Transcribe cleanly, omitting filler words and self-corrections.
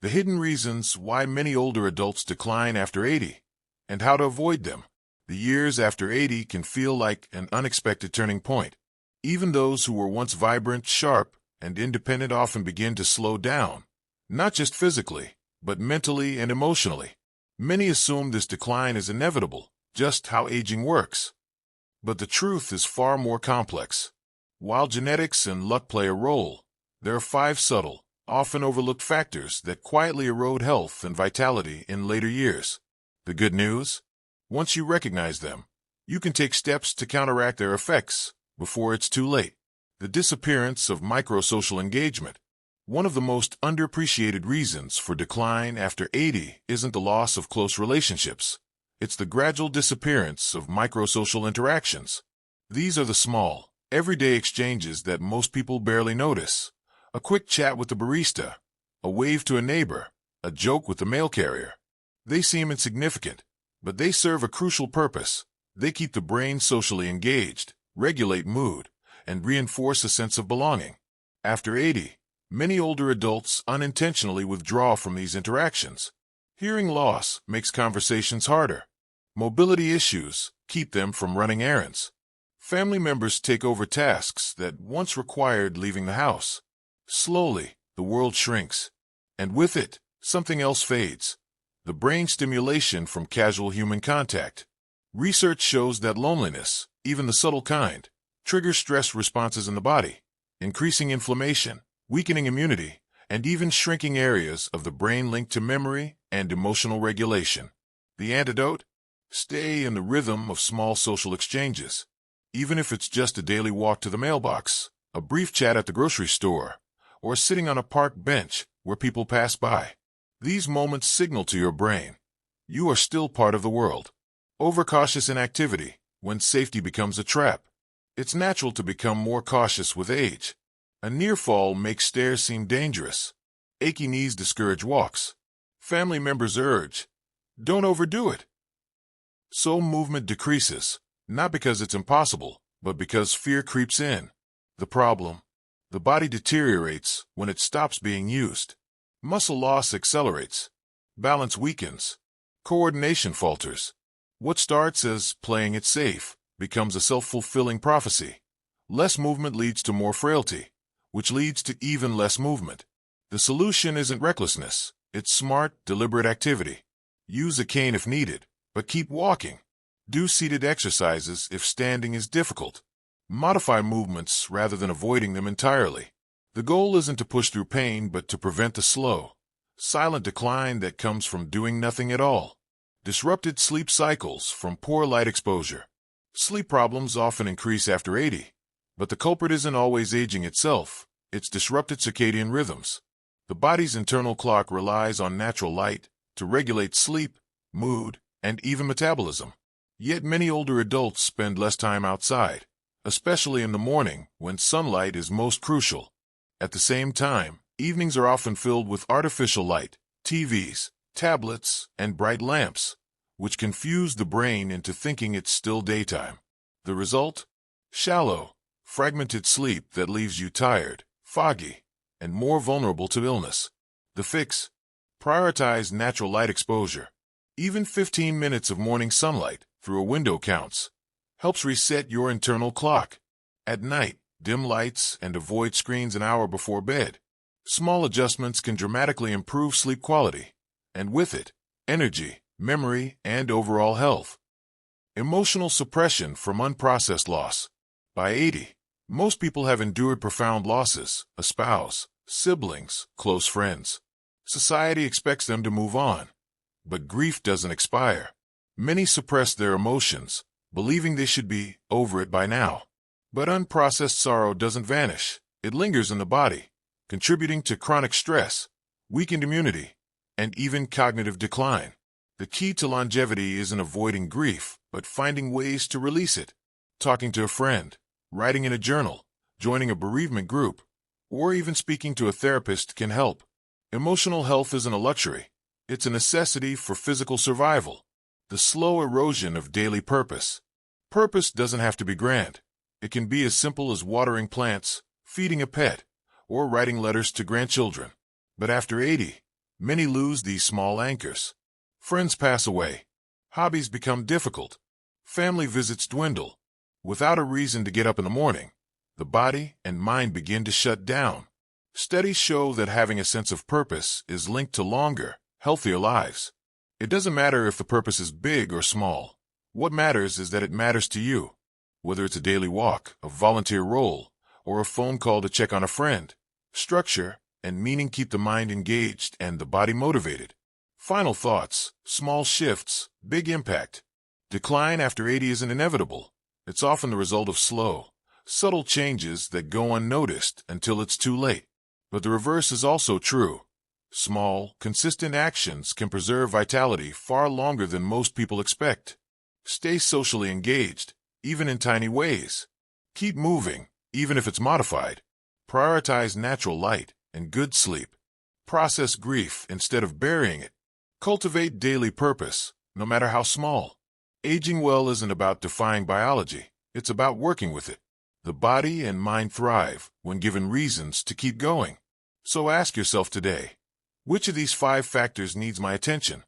the hidden reasons why many older adults decline after 80, and how to avoid them. The years after 80 can feel like an unexpected turning point. Even those who were once vibrant, sharp, and independent often begin to slow down, not just physically, but mentally and emotionally. Many assume this decline is inevitable, just how aging works. But the truth is far more complex. While genetics and luck play a role, there are 5 subtle, often overlooked factors that quietly erode health and vitality in later years. The good news? Once you recognize them, you can take steps to counteract their effects before it's too late. The disappearance of microsocial engagement. One of the most underappreciated reasons for decline after 80 isn't the loss of close relationships. It's the gradual disappearance of microsocial interactions. These are the small, everyday exchanges that most people barely notice. A quick chat with the barista, a wave to a neighbor, a joke with the mail carrier. They seem insignificant, but they serve a crucial purpose. They keep the brain socially engaged, regulate mood, and reinforce a sense of belonging. After 80, many older adults unintentionally withdraw from these interactions. Hearing loss makes conversations harder. Mobility issues keep them from running errands. Family members take over tasks that once required leaving the house. Slowly, the world shrinks, and with it, something else fades. The brain stimulation from casual human contact. Research shows that loneliness, even the subtle kind, triggers stress responses in the body, increasing inflammation, weakening immunity, and even shrinking areas of the brain linked to memory and emotional regulation. The antidote? Stay in the rhythm of small social exchanges. Even if it's just a daily walk to the mailbox, a brief chat at the grocery store, or sitting on a park bench where people pass by. These moments signal to your brain, you are still part of the world. Overcautious inactivity, when safety becomes a trap. It's natural to become more cautious with age. A near fall makes stairs seem dangerous. Achy knees discourage walks. Family members urge, don't overdo it. So movement decreases, not because it's impossible, but because fear creeps in. The problem? The body deteriorates when it stops being used. Muscle loss accelerates. Balance weakens. Coordination falters. What starts as playing it safe becomes a self-fulfilling prophecy. Less movement leads to more frailty, which leads to even less movement. The solution isn't recklessness. It's smart, deliberate activity. Use a cane if needed, but keep walking. Do seated exercises if standing is difficult. Modify movements rather than avoiding them entirely. The goal isn't to push through pain, but to prevent the slow, silent decline that comes from doing nothing at all. Disrupted sleep cycles from poor light exposure. Sleep problems often increase after 80, but the culprit isn't always aging itself. It's disrupted circadian rhythms. The body's internal clock relies on natural light to regulate sleep, mood, and even metabolism. Yet many older adults spend less time outside, especially in the morning when sunlight is most crucial. At the same time, evenings are often filled with artificial light, TVs, tablets, and bright lamps, which confuse the brain into thinking it's still daytime. The result? Shallow, fragmented sleep that leaves you tired, foggy, and more vulnerable to illness. The fix? Prioritize natural light exposure. Even 15 minutes of morning sunlight through a window counts. Helps reset your internal clock. At night, dim lights and avoid screens an hour before bed. Small adjustments can dramatically improve sleep quality, and with it, energy, memory, and overall health. Emotional suppression from unprocessed loss. By 80, most people have endured profound losses: a spouse, siblings, close friends. Society expects them to move on, but grief doesn't expire. Many suppress their emotions, believing they should be over it by now. But unprocessed sorrow doesn't vanish. It lingers in the body, contributing to chronic stress, weakened immunity, and even cognitive decline. The key to longevity isn't avoiding grief, but finding ways to release it. Talking to a friend, writing in a journal, joining a bereavement group, or even speaking to a therapist can help. Emotional health isn't a luxury. It's a necessity for physical survival. The slow erosion of daily purpose. Purpose doesn't have to be grand. It can be as simple as watering plants, feeding a pet, or writing letters to grandchildren. But after 80, Many lose these small anchors. Friends pass away. Hobbies become difficult. Family visits dwindle. Without a reason to get up in the morning, the body and mind begin to shut down. Studies show that having a sense of purpose is linked to longer, healthier lives. It doesn't matter if the purpose is big or small. What matters is that it matters to you. Whether it's a daily walk, a volunteer role, or a phone call to check on a friend, structure and meaning keep the mind engaged and the body motivated. Final thoughts: small shifts, big impact. Decline after 80 isn't inevitable. It's often the result of slow, subtle changes that go unnoticed until it's too late. But the reverse is also true. Small, consistent actions can preserve vitality far longer than most people expect. Stay socially engaged, even in tiny ways. Keep moving, even if it's modified. Prioritize natural light and good sleep. Process grief instead of burying it. Cultivate daily purpose, no matter how small. Aging well isn't about defying biology. It's about working with it. The body and mind thrive when given reasons to keep going. So ask yourself today, which of these 5 factors needs my attention?